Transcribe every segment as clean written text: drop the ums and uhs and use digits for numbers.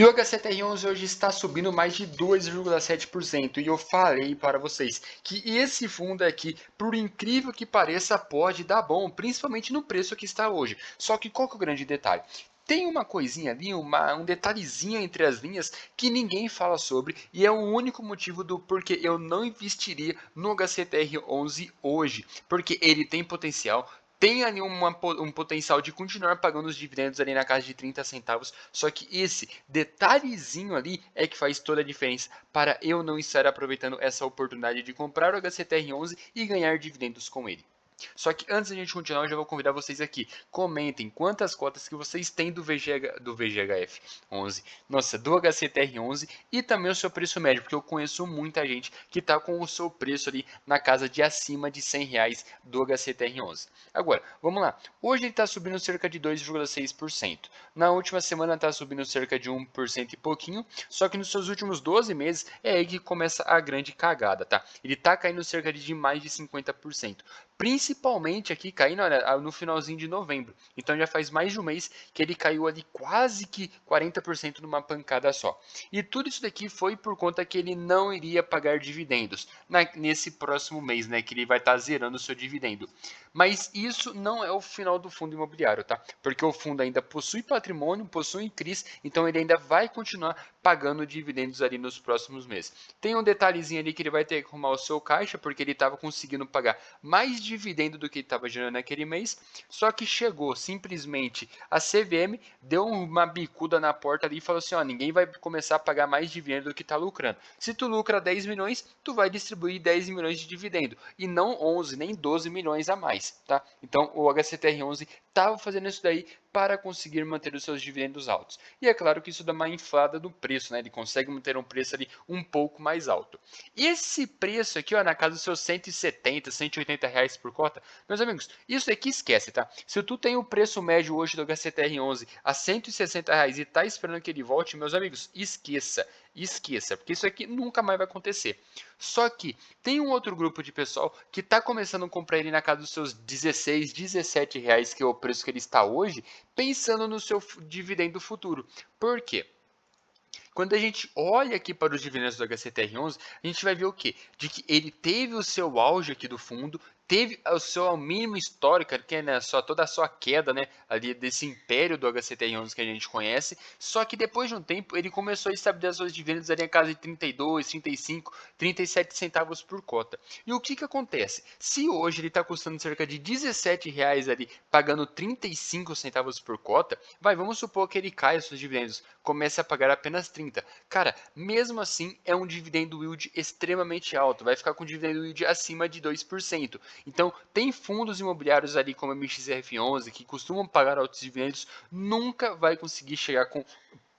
E o HCTR11 hoje está subindo mais de 2,7%. E eu falei para vocês que esse fundo aqui, por incrível que pareça, pode dar bom, principalmente no preço que está hoje. Só que qual que é o grande detalhe? Tem uma coisinha ali, um detalhezinho entre as linhas que ninguém fala sobre e é o único motivo do porquê eu não investiria no HCTR11 hoje, porque ele tem potencial, tem ali um potencial de continuar pagando os dividendos ali na casa de 30 centavos, só que esse detalhezinho ali é que faz toda a diferença para eu não estar aproveitando essa oportunidade de comprar o HCTR11 e ganhar dividendos com ele. Só que antes da gente continuar, eu já vou convidar vocês aqui. Comentem quantas cotas que vocês têm do VGHF 11, nossa, do HCTR 11 e também o seu preço médio, porque eu conheço muita gente que está com o seu preço ali na casa de acima de R$ 100 do HCTR 11. Agora, vamos lá. Hoje ele está subindo cerca de 2,6%. Na última semana está subindo cerca de 1% e pouquinho, só que nos seus últimos 12 meses é aí que começa a grande cagada, tá? Ele está caindo cerca de mais de 50%. Principalmente aqui caindo no finalzinho de novembro. Então já faz mais de um mês que ele caiu ali quase que 40% numa pancada só. E tudo isso daqui foi por conta que ele não iria pagar dividendos nesse próximo mês, né? Que ele vai estar zerando o seu dividendo. Mas isso não é o final do fundo imobiliário, tá? Porque o fundo ainda possui patrimônio, possui CRIs, então ele ainda vai continuar pagando dividendos ali nos próximos meses. Tem um detalhezinho ali que ele vai ter que arrumar o seu caixa, porque ele estava conseguindo pagar mais dividendo do que ele estava gerando naquele mês, só que chegou simplesmente a CVM, deu uma bicuda na porta ali e falou assim, ó, ninguém vai começar a pagar mais dividendo do que está lucrando. Se tu lucra 10 milhões, tu vai distribuir 10 milhões de dividendo, e não 11, nem 12 milhões a mais, tá? Então o HCTR11 estava fazendo isso daí para conseguir manter os seus dividendos altos. E é claro que isso dá uma inflada do preço, né? Ele consegue manter um preço ali um pouco mais alto. Esse preço aqui, ó, na casa dos seus 170, 180 reais por cota, meus amigos, isso aqui esquece, tá? Se tu tem o preço médio hoje do HCTR11 a 160 reais e tá esperando que ele volte, meus amigos, esqueça. Esqueça, porque isso aqui nunca mais vai acontecer. Só que tem um outro grupo de pessoal que está começando a comprar ele na casa dos seus 16, 17 reais, que é o preço que ele está hoje, pensando no seu dividendo futuro. Por quê? Quando a gente olha aqui para os dividendos do HCTR11, a gente vai ver o quê? De que ele teve o seu auge aqui do fundo, teve o seu mínimo histórico, que é, né, toda a sua queda, né, ali desse império do HCTR11 que a gente conhece, só que depois de um tempo ele começou a estabilizar os dividendos ali em casa de 32, 35, 37 centavos por cota. E o que que acontece? Se hoje ele está custando cerca de 17 reais ali, pagando 35 centavos por cota, vamos supor que ele caia os seus dividendos, comece a pagar apenas 30. Cara, mesmo assim é um dividendo yield extremamente alto, vai ficar com dividendo yield acima de 2%. Então, tem fundos imobiliários ali como a MXRF11 que costumam pagar altos dividendos, nunca vai conseguir chegar com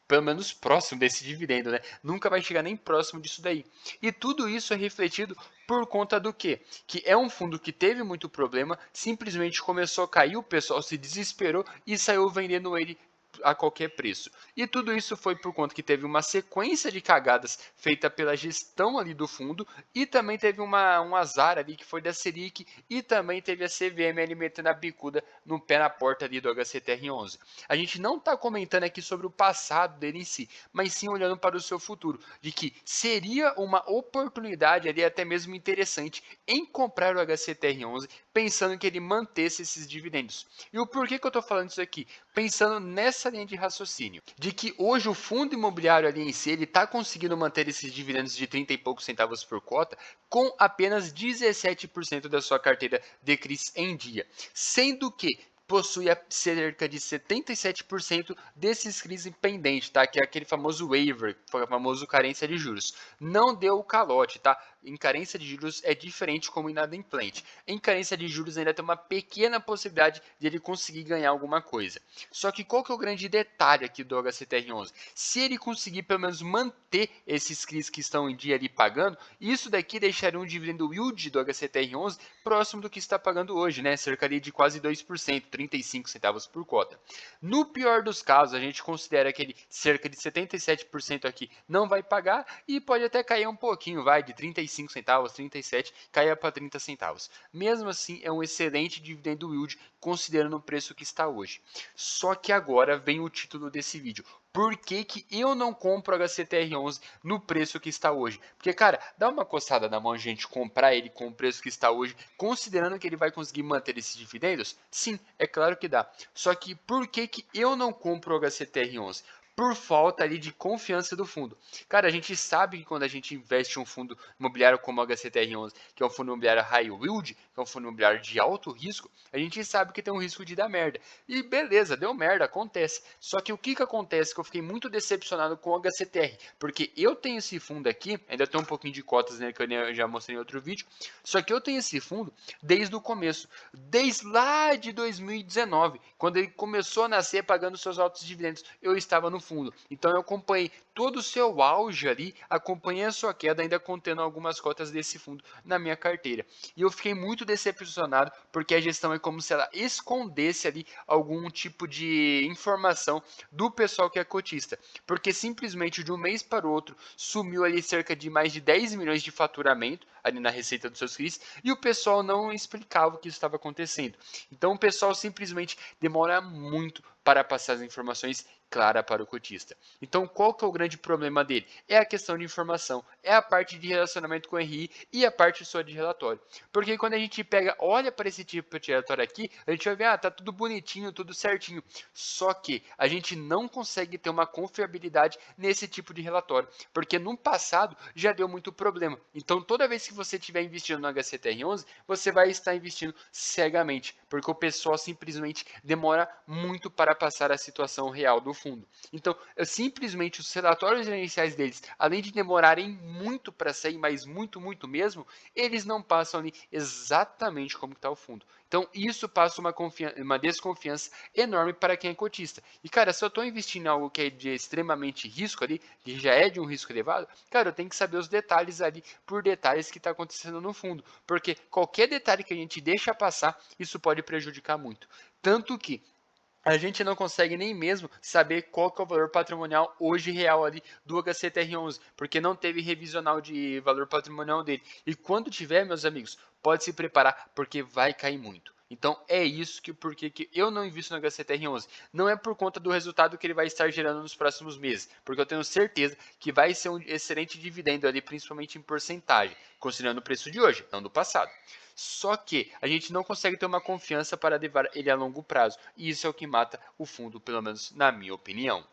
pelo menos próximo desse dividendo, né? Nunca vai chegar nem próximo disso daí. E tudo isso é refletido por conta do quê? Que é um fundo que teve muito problema, simplesmente começou a cair, o pessoal se desesperou e saiu vendendo ele a qualquer preço. E tudo isso foi por conta que teve uma sequência de cagadas feita pela gestão ali do fundo e também teve um azar ali que foi da Selic e também teve a CVM ali metendo a bicuda no pé na porta ali do HCTR11. A gente não está comentando aqui sobre o passado dele em si, mas sim olhando para o seu futuro, de que seria uma oportunidade ali até mesmo interessante em comprar o HCTR11, pensando que ele mantesse esses dividendos. E o porquê que eu estou falando isso aqui? Pensando nessa linha de raciocínio, de que hoje o fundo imobiliário ali em si, ele está conseguindo manter esses dividendos de 30 e poucos centavos por cota com apenas 17% da sua carteira de CRIs em dia, sendo que possui cerca de 77% desses CRIs pendentes, tá? Que é aquele famoso waiver, o famoso carência de juros. Não deu o calote, tá? Em carência de juros é diferente como inadimplente. Em carência de juros ainda tem uma pequena possibilidade de ele conseguir ganhar alguma coisa. Só que qual que é o grande detalhe aqui do HCTR11? Se ele conseguir pelo menos manter esses CRIs que estão em dia ali pagando, isso daqui deixaria um dividendo yield do HCTR11 próximo do que está pagando hoje, né? Cerca de quase 2%, 35 centavos por cota. No pior dos casos, a gente considera que ele cerca de 77% aqui não vai pagar e pode até cair um pouquinho, vai de 35 35 centavos, 37, caia para 30 centavos. Mesmo assim, é um excelente dividendo yield considerando o preço que está hoje. Só que agora vem o título desse vídeo. Por que que eu não compro o HCTR11 no preço que está hoje? Porque, cara, dá uma coçada na mão a gente comprar ele com o preço que está hoje, considerando que ele vai conseguir manter esses dividendos? Sim, é claro que dá. Só que por que que eu não compro o HCTR11? Por falta ali de confiança do fundo. Cara, a gente sabe que quando a gente investe em um fundo imobiliário como o HCTR11, que é um fundo imobiliário high yield, que é um fundo imobiliário de alto risco, a gente sabe que tem um risco de dar merda. E beleza, deu merda, acontece. Só que o que que acontece? Que eu fiquei muito decepcionado com o HCTR, porque eu tenho esse fundo aqui, ainda tem um pouquinho de cotas nele que eu já mostrei em outro vídeo, só que eu tenho esse fundo desde o começo, desde lá de 2019, quando ele começou a nascer pagando seus altos dividendos, eu estava no fundo. Então eu acompanhei todo o seu auge ali, acompanhei a sua queda, ainda contendo algumas cotas desse fundo na minha carteira. E eu fiquei muito decepcionado, porque a gestão é como se ela escondesse ali algum tipo de informação do pessoal que é cotista. Porque simplesmente de um mês para o outro sumiu ali cerca de mais de 10 milhões de faturamento ali na receita dos seus clientes e o pessoal não explicava o que estava acontecendo. Então o pessoal simplesmente demora muito para passar as informações clara para o cotista. Então, qual que é o grande problema dele? É a questão de informação, é a parte de relacionamento com o RI e a parte só de relatório. Porque quando a gente pega, olha para esse tipo de relatório aqui, a gente vai ver, tá tudo bonitinho, tudo certinho. Só que a gente não consegue ter uma confiabilidade nesse tipo de relatório, porque no passado já deu muito problema. Então, toda vez que você estiver investindo no HCTR11, você vai estar investindo cegamente, porque o pessoal simplesmente demora muito para passar a situação real do fundo. Então, simplesmente os relatórios iniciais deles, além de demorarem muito para sair, mas muito mesmo, eles não passam ali exatamente como está o fundo. Então, isso passa uma desconfiança enorme para quem é cotista. E, cara, se eu estou investindo em algo que é de extremamente risco ali, que já é de um risco elevado, cara, eu tenho que saber os detalhes ali, por detalhes que está acontecendo no fundo. Porque qualquer detalhe que a gente deixa passar, isso pode prejudicar muito. Tanto que a gente não consegue nem mesmo saber qual que é o valor patrimonial hoje real ali do HCTR11, porque não teve revisional de valor patrimonial dele. E quando tiver, meus amigos, pode se preparar, porque vai cair muito. Então é isso que porque que eu não invisto no HCTR11. Não é por conta do resultado que ele vai estar gerando nos próximos meses, porque eu tenho certeza que vai ser um excelente dividendo ali, principalmente em porcentagem, considerando o preço de hoje, não do passado. Só que a gente não consegue ter uma confiança para levar ele a longo prazo. E isso é o que mata o fundo, pelo menos na minha opinião.